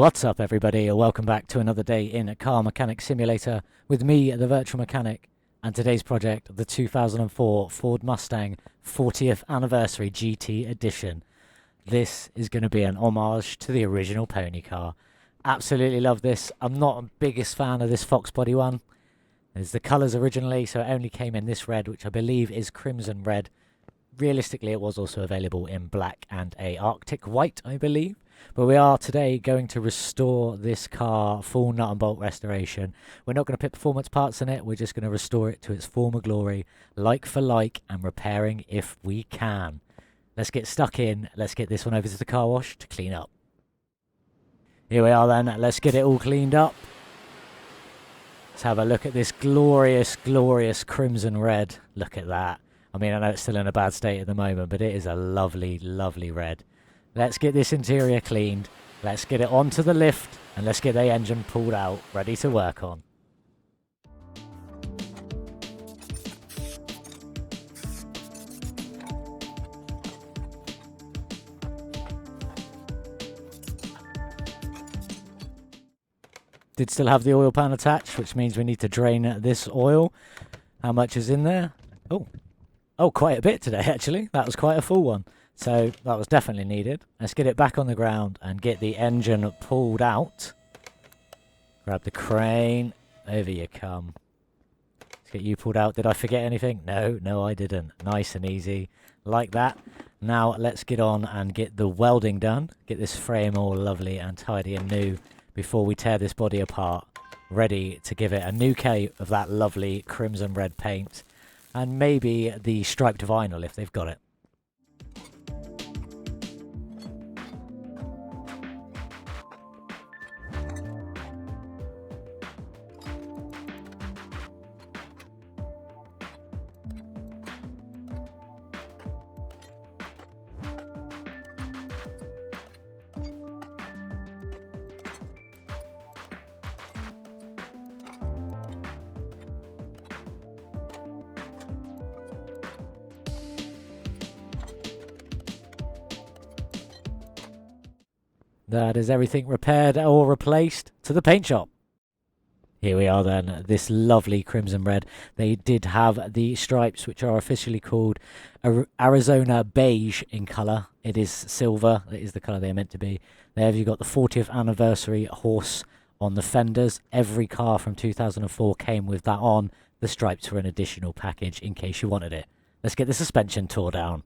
What's up, everybody, and welcome back to another day in Car Mechanic Simulator with me, the Virtual Mechanic, and today's project, the 2004 Ford Mustang 40th Anniversary GT Edition. This is going to be an homage to the original pony car. Absolutely love this. I'm not the biggest fan of this Fox body one. There's the colours originally, so it only came in this red, which I believe is crimson red. Realistically, it was also available in black and a Arctic white, I believe. But we are today going to restore this car, full nut and bolt restoration. We're not going to put performance parts in it, we're just going to restore it to its former glory, like for like, and repairing if we can. Let's get stuck in, let's get this one over to the car wash to clean up. Here we are then, let's get it all cleaned up. Let's have a look at this glorious, glorious crimson red. Look at that. I mean, I know it's still in a bad state at the moment, but it is a lovely, lovely red. Let's get this interior cleaned, let's get it onto the lift, and let's get the engine pulled out, ready to work on. Did still have the oil pan attached, which means we need to drain this oil. How much is in there? Oh, quite a bit today, actually. That was quite a full one. So that was definitely needed. Let's get it back on the ground and get the engine pulled out. Grab the crane. Over you come. Let's get you pulled out. Did I forget anything? No, I didn't. Nice and easy. Like that. Now let's get on and get the welding done. Get this frame all lovely and tidy and new before we tear this body apart. Ready to give it a new coat of that lovely crimson red paint. And maybe the striped vinyl if they've got it. That is everything repaired or replaced to the paint shop. Here we are then, this lovely crimson red. They did have the stripes, which are officially called Arizona beige in colour. It is silver, it is the colour they're meant to be. There you've got the 40th anniversary horse on the fenders. Every car from 2004 came with that on. The stripes were an additional package in case you wanted it. Let's get the suspension tore down.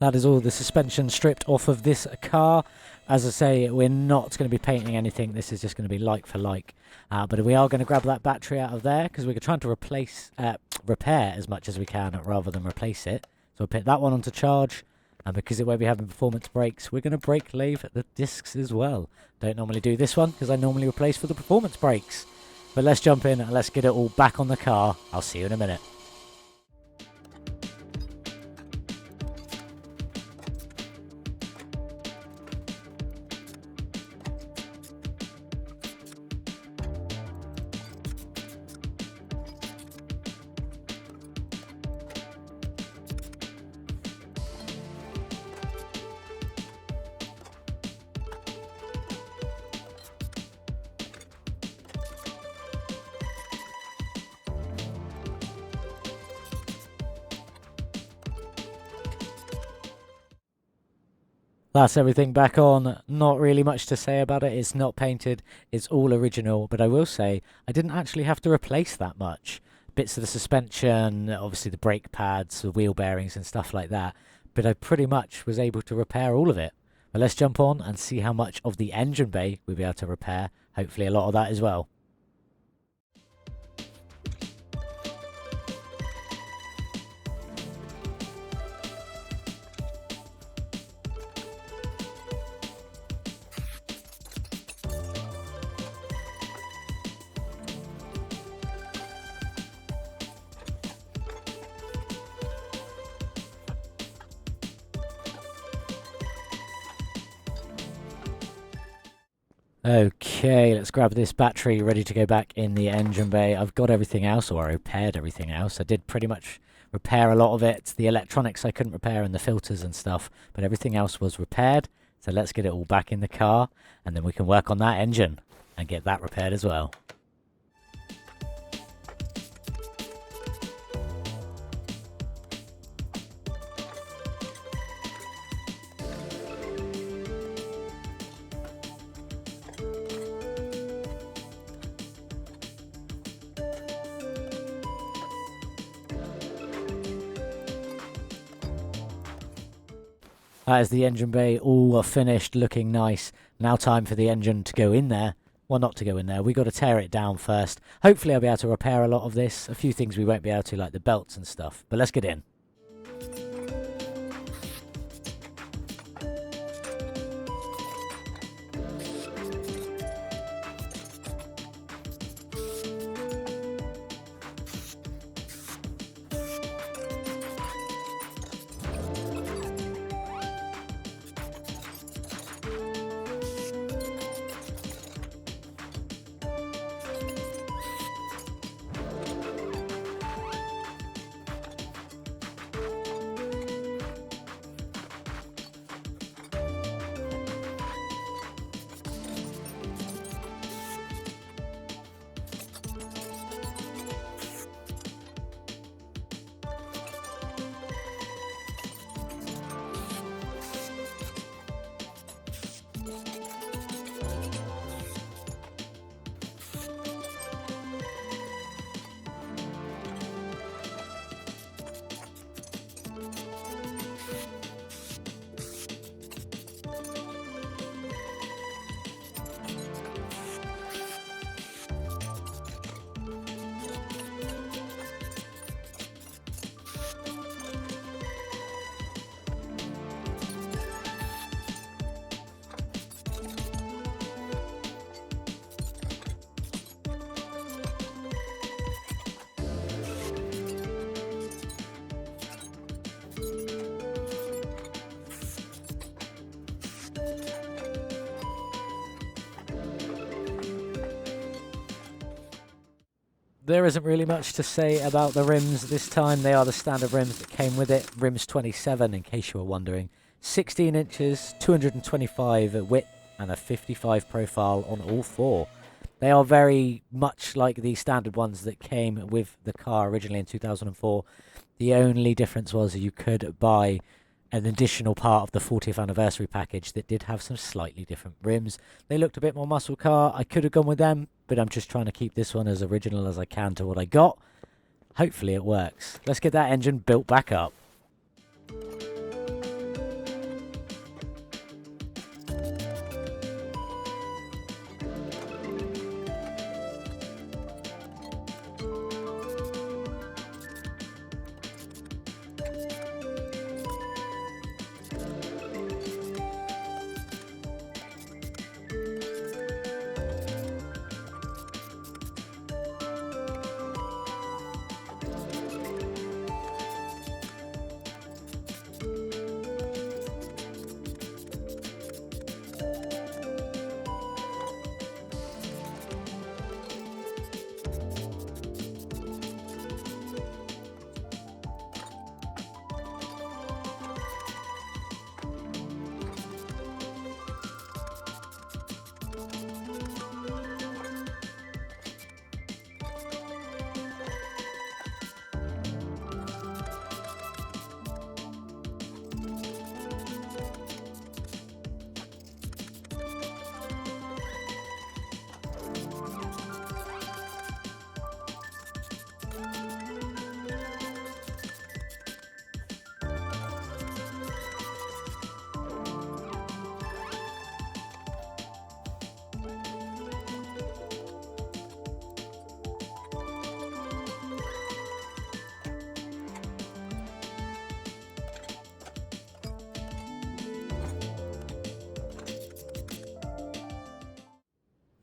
That is all the suspension stripped off of this car. As I say, we're not going to be painting anything. This is just going to be like for like. But we are going to grab that battery out of there because we're trying to repair as much as we can rather than replace it. So we'll put that one onto charge. And because it won't be having performance brakes, we're going to brake lathe the discs as well. Don't normally do this one because I normally replace for the performance brakes. But let's jump in and let's get it all back on the car. I'll see you in a minute. That's everything back on. Not really much to say about it. It's not painted. It's all original. But I will say, I didn't actually have to replace that much. Bits of the suspension, obviously the brake pads, the wheel bearings and stuff like that. But I pretty much was able to repair all of it. But let's jump on and see how much of the engine bay we'll be able to repair. Hopefully a lot of that as well. Okay, let's grab this battery ready to go back in the engine bay. I've got everything else, or I repaired everything else. I did pretty much repair a lot of it. The electronics I couldn't repair and the filters and stuff, but everything else was repaired. So let's get it all back in the car, and then we can work on that engine and get that repaired as well. That is the engine bay all finished, looking nice. Now time for the engine to go in there. Well, not to go in there. We got to tear it down first. Hopefully I'll be able to repair a lot of this. A few things we won't be able to, like the belts and stuff. But let's get in. There isn't really much to say about the rims this time. They are the standard rims that came with it. Rims 27, in case you were wondering. 16 inches, 225 width, and a 55 profile on all four. They are very much like the standard ones that came with the car originally in 2004. The only difference was you could buy an additional part of the 40th anniversary package that did have some slightly different rims. They looked a bit more muscle car. I could have gone with them, but I'm just trying to keep this one as original as I can to what I got. Hopefully it works. Let's get that engine built back up.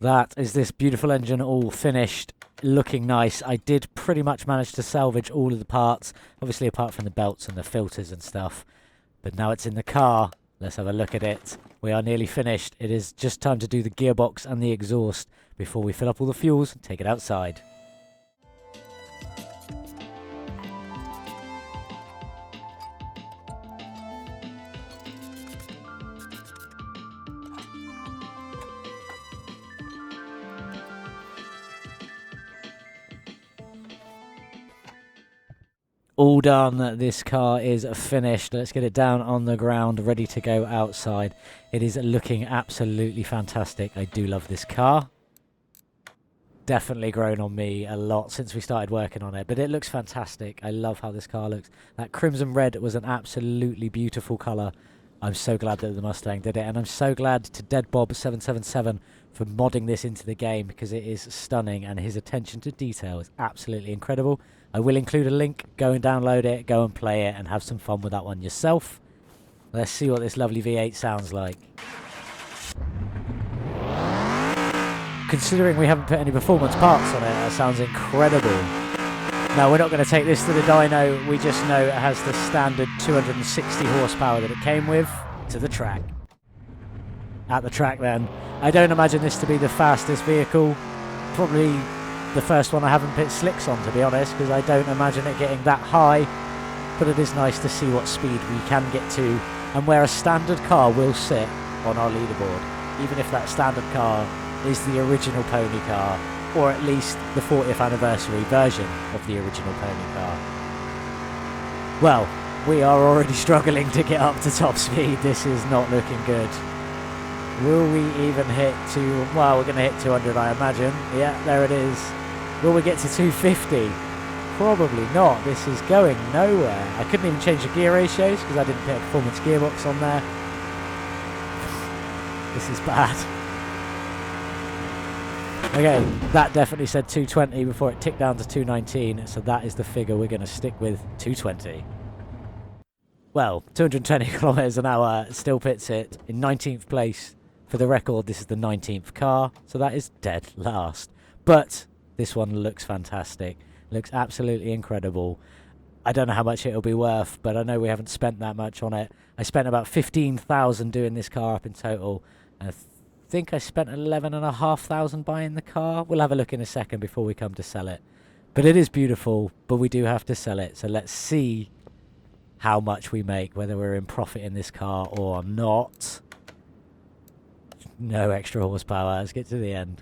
That is this beautiful engine all finished, looking nice. I did pretty much manage to salvage all of the parts, obviously apart from the belts and the filters and stuff. But now it's in the car. Let's have a look at it. We are nearly finished. It is just time to do the gearbox and the exhaust before we fill up all the fuels and take it outside. All done. This car is finished. Let's get it down on the ground, ready to go outside. It is looking absolutely fantastic. I do love this car. Definitely grown on me a lot since we started working on it, but it looks fantastic. I love how this car looks. That crimson red was an absolutely beautiful colour. I'm so glad that the Mustang did it, and I'm so glad to Dead Bob 777 for modding this into the game, because it is stunning and his attention to detail is absolutely incredible. I will include a link. Go and download it, go and play it, and have some fun with that one yourself. Let's see what this lovely V8 sounds like. Considering we haven't put any performance parts on it, that sounds incredible. Now, we're not going to take this to the dyno. We just know it has the standard 260 horsepower that it came with to the track. At the track then. I don't imagine this to be the fastest vehicle. Probably the first one I haven't put slicks on, to be honest, because I don't imagine it getting that high. But it is nice to see what speed we can get to and where a standard car will sit on our leaderboard. Even if that standard car is the original pony car, or at least the 40th anniversary version of the original pony car. Well, we are already struggling to get up to top speed. This is not looking good. Will we even hit well, we're going to hit 200, I imagine. Yeah, there it is. Will we get to 250? Probably not. This is going nowhere. I couldn't even change the gear ratios because I didn't put a performance gearbox on there. This is bad. Okay, that definitely said 220 before it ticked down to 219, so that is the figure we're going to stick with, 220. Well, 220 kilometers an hour still puts it in 19th place. For the record, this is the 19th car, so that is dead last. But this one looks fantastic. Looks absolutely incredible. I don't know how much it'll be worth, but I know we haven't spent that much on it. I spent about 15,000 doing this car up in total. I think I spent 11,500 buying the car. We'll have a look in a second before we come to sell it. But it is beautiful, but we do have to sell it. So let's see how much we make, whether we're in profit in this car or not. No extra horsepower. Let's get to the end.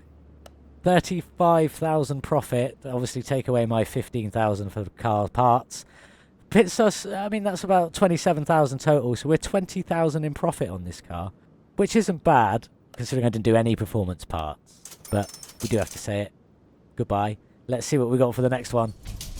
35,000 profit. Obviously take away my 15,000 for the car parts. Pits us, I mean, that's about 27,000 total. So we're 20,000 in profit on this car, which isn't bad considering I didn't do any performance parts. But we do have to say it. Goodbye. Let's see what we got for the next one.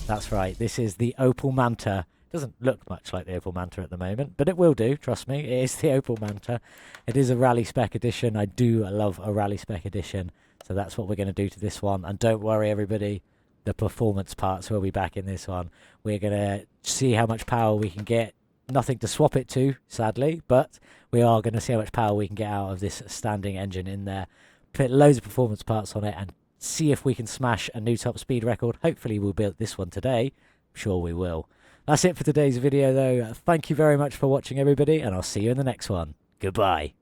That's right. This is the Opel Manta. Doesn't look much like the Opel Manta at the moment, but it will do, trust me. It is the Opel Manta. It is a rally spec edition. I do love a rally spec edition, so that's what we're going to do to this one. And don't worry, everybody, the performance parts will be back in this one. We're going to see how much power we can get. Nothing to swap it to, sadly, but we are going to see how much power we can get out of this standing engine in there. Put loads of performance parts on it and see if we can smash a new top speed record. Hopefully we'll build this one today. I'm sure we will. That's it for today's video, though. Thank you very much for watching, everybody, and I'll see you in the next one. Goodbye.